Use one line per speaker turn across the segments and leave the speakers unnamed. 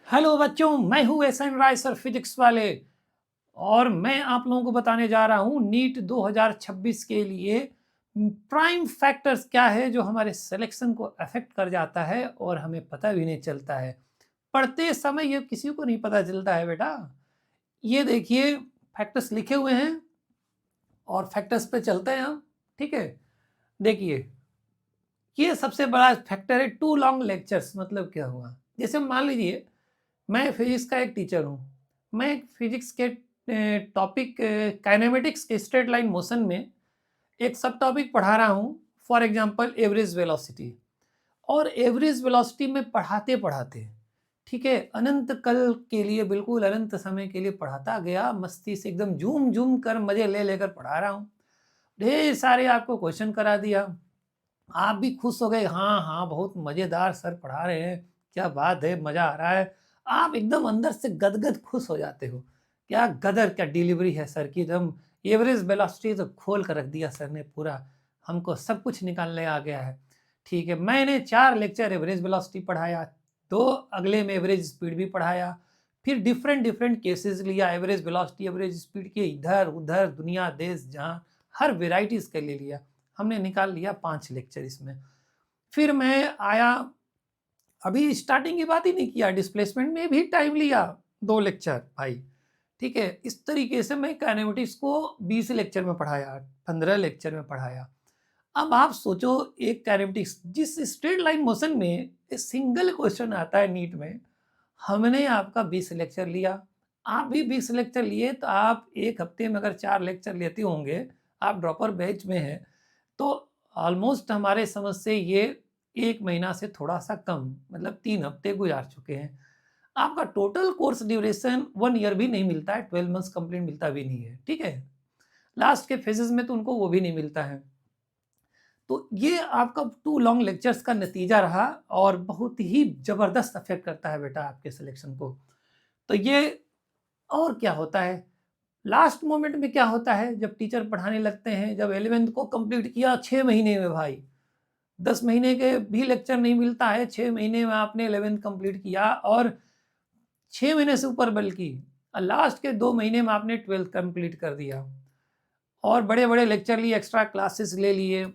Hello बच्चों, मैं हूँ एसएन राय सर फिजिक्स वाले। और मैं आप लोगों को बताने जा रहा हूँ नीट 2026 के लिए प्राइम फैक्टर्स क्या है जो हमारे सिलेक्शन को अफेक्ट कर जाता है और हमें पता भी नहीं चलता है। पढ़ते समय ये किसी को नहीं पता चलता है बेटा। ये देखिए फैक्टर्स लिखे हुए हैं और फैक्टर्स पे चलते हैं हम। ठीक है, देखिए ये सबसे बड़ा फैक्टर है टू लॉन्ग लेक्चर्स। मतलब क्या हुआ, जैसे मान लीजिए मैं फिजिक्स का एक टीचर हूँ। मैं एक फिजिक्स के टॉपिक काइनेमेटिक्स के स्ट्रेट लाइन मोशन में एक सब टॉपिक पढ़ा रहा हूँ, फॉर एग्जांपल एवरेज वेलोसिटी। और एवरेज वेलोसिटी में पढ़ाते पढ़ाते, ठीक है, अनंत कल के लिए, बिल्कुल अनंत समय के लिए पढ़ाता गया, मस्ती से एकदम झूम झूम कर मजे ले लेकर पढ़ा रहा हूँ। ढेर सारे आपको क्वेश्चन करा दिया, आप भी खुश हो गए, हाँ हाँ बहुत मजेदार सर पढ़ा रहे हैं, क्या बात है, मजा आ रहा है। आप एकदम अंदर से गदगद खुश हो जाते हो। क्या गदर, क्या डिलीवरी है सर की, एकदम एवरेज वेलोसिटी तो खोल कर रख दिया सर ने पूरा, हमको सब कुछ निकालने आ गया है। ठीक है, मैंने 4 लेक्चर एवरेज वेलोसिटी पढ़ाया, 2 अगले में एवरेज स्पीड भी पढ़ाया, फिर डिफरेंट डिफरेंट केसेस लिया, एवरेज वेलोसिटी एवरेज स्पीड के इधर उधर दुनिया देश जहाँ हर वेराइटीज के ले लिया। हमने निकाल लिया 5 लेक्चर इसमें। फिर मैं आया, अभी स्टार्टिंग की बात ही नहीं किया, डिस्प्लेसमेंट में भी टाइम लिया 2 लेक्चर भाई। ठीक है, इस तरीके से मैं काइनेमेटिक्स को 20 लेक्चर में पढ़ाया, 15 लेक्चर में पढ़ाया। अब आप सोचो, एक काइनेमेटिक्स जिस स्ट्रेट लाइन मोशन में सिंगल क्वेश्चन आता है नीट में, हमने आपका 20 लेक्चर लिया। आप भी 20 लेक्चर लिए तो आप एक हफ्ते में अगर 4 लेक्चर लेते होंगे, आप ड्रॉपर बैच में हैं, तो ऑलमोस्ट हमारे समझ से ये 1 महीना से थोड़ा-सा कम, मतलब 3 हफ्ते गुज़ार चुके हैं। आपका टोटल कोर्स ड्यूरेशन 1 ईयर भी नहीं मिलता है, 12 मंथ्स कंप्लीट मिलता भी नहीं है, ठीक है? लास्ट के फेजेज़ में तो उनको वो भी नहीं मिलता है। तो ये आपका 2 लॉन्ग लेक्चर्स का नतीजा रहा और बहुत ही ज़बरदस्त अफ़ेक्ट करता है बेटा आपके सिलेक्शन को। तो ये, और क्या होता है, लास्ट मोमेंट में क्या होता है, जब टीचर पढ़ाने लगते हैं, जब 11th को कंप्लीट किया 6 महीने में भाई, 10 महीने के भी लेक्चर नहीं मिलता है, 6 महीने में आपने 11th कंप्लीट किया, और 6 महीने से ऊपर बल्कि लास्ट के 2 महीने में आपने 12th कंप्लीट कर दिया और बड़े-बड़े लेक्चर लिए, एक्स्ट्रा क्लासेस ले लिए।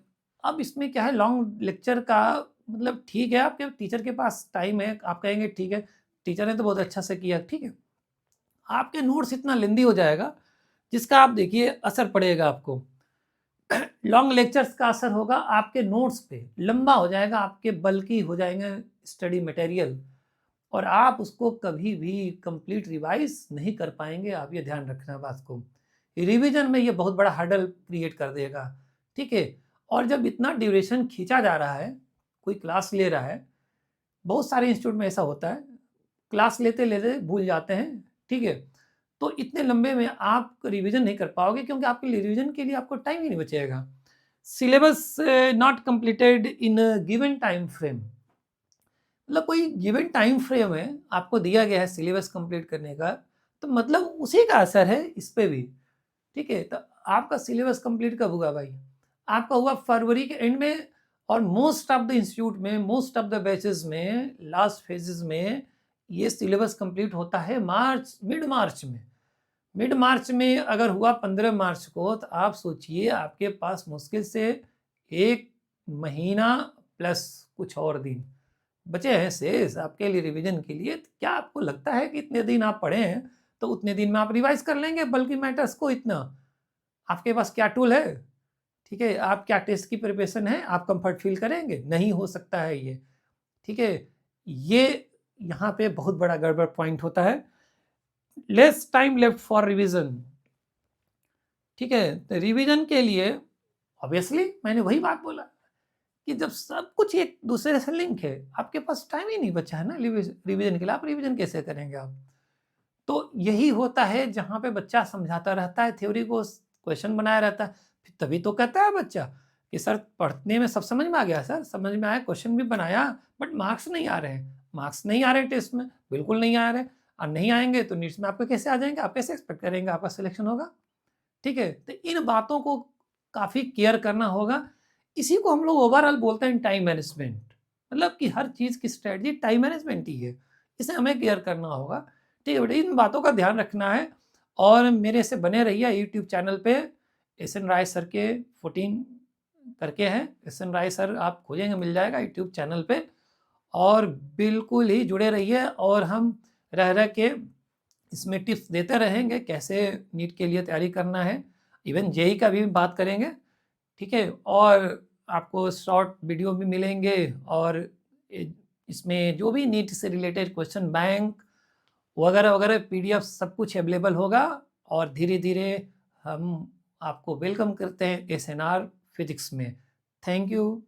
अब इसमें क्या है, लॉन्ग लेक्चर का मतलब ठीक है, आपके टीचर के पास टाइम है, आप कहेंगे ठीक है, टीचर ने तो बहुत अच्छा से किया, ठीक है। आपके नोट्स इतना लेंदी हो जाएगा जिसका आप देखिए असर पड़ेगा आपको। लॉन्ग लेक्चर्स का असर होगा आपके नोट्स पे, लंबा हो जाएगा, आपके बल्कि हो जाएंगे स्टडी मटेरियल, और आप उसको कभी भी कंप्लीट रिवाइज नहीं कर पाएंगे। आप ये ध्यान रखना बात को, रिवीजन में ये बहुत बड़ा हर्डल क्रिएट कर देगा, ठीक है। और जब इतना ड्यूरेशन खींचा जा रहा है, कोई क्लास ले रहा है, बहुत सारे इंस्टीट्यूट में ऐसा होता है, क्लास लेते लेते भूल जाते हैं, ठीक है। तो इतने लंबे में आप रिवीजन नहीं कर पाओगे, क्योंकि आपके रिवीजन के लिए आपको टाइम ही नहीं बचेगा। Syllabus not completed in given time frame, मतलब कोई गिवन टाइम फ्रेम है, आपको दिया गया है सिलेबस कंप्लीट करने का, तो मतलब उसी का असर है इस पे भी, ठीक है। तो आपका सिलेबस कंप्लीट कब हुआ भाई, आपका हुआ फरवरी के एंड में, और मोस्ट ऑफ द इंस्टीट्यूट में, मोस्ट ऑफ द बैचेस में, लास्ट फेजेस में ये सिलेबस कंप्लीट होता है मार्च, मिड मार्च में। मिड मार्च में अगर हुआ 15 मार्च को, तो आप सोचिए आपके पास मुश्किल से 1 महीना प्लस कुछ और दिन बचे हैं शेष आपके लिए रिवीजन के लिए। तो क्या आपको लगता है कि इतने दिन आप पढ़े हैं तो उतने दिन में आप रिवाइज कर लेंगे बल्कि मैटर्स को इतना? आपके पास क्या टूल है, ठीक है, आप क्या टेस्ट की प्रिपरेशन है, आप कंफर्ट फील करेंगे? नहीं हो सकता है ये, ठीक है। ये यहाँ पे बहुत बड़ा गड़बड़ पॉइंट होता है, less time left for revision, ठीक है। तो रिवीजन के लिए ऑब्वियसली मैंने वही बात बोला कि जब सब कुछ एक दूसरे से लिंक है, आपके पास टाइम ही नहीं बचा है ना रिवीजन के लिए, आप रिवीजन कैसे करेंगे आप? तो यही होता है जहाँ पे बच्चा समझाता रहता है, थ्योरी को क्वेश्चन बनाया रहता है, फिर तभी तो कहता है बच्चा कि सर पढ़ने में सब समझ में आ गया, सर समझ में आया, क्वेश्चन भी बनाया, बट मार्क्स नहीं आ रहे हैं, मार्क्स नहीं आ रहे टेस्ट में, बिल्कुल नहीं आ रहे, और नहीं आएंगे तो नीट्स में आपके कैसे आ जाएंगे, आप कैसे एक्सपेक्ट करेंगे आपका सिलेक्शन होगा, ठीक है। तो इन बातों को काफ़ी केयर करना होगा। इसी को हम लोग ओवरऑल बोलते हैं टाइम मैनेजमेंट, मतलब कि हर चीज़ की स्ट्रेटजी टाइम मैनेजमेंट ही है। इसे हमें केयर करना होगा। ठीक है बेटा, इन बातों का ध्यान रखना है और मेरे से बने रहिए यूट्यूब चैनल पे। एसएन राय सर के 14 करके हैं, एसएन राय सर आप खोजेंगे मिल जाएगा यूट्यूब चैनल पे, और बिल्कुल ही जुड़े रहिए और हम रह रह के इसमें टिप्स देते रहेंगे कैसे नीट के लिए तैयारी करना है, इवन जेई का भी बात करेंगे। ठीक है, और आपको शॉर्ट वीडियो भी मिलेंगे और इसमें जो भी नीट से रिलेटेड क्वेश्चन बैंक वगैरह वगैरह पीडीएफ सब कुछ अवेलेबल होगा। और धीरे धीरे हम आपको वेलकम करते हैं एसएनआर फिजिक्स में। Thank you.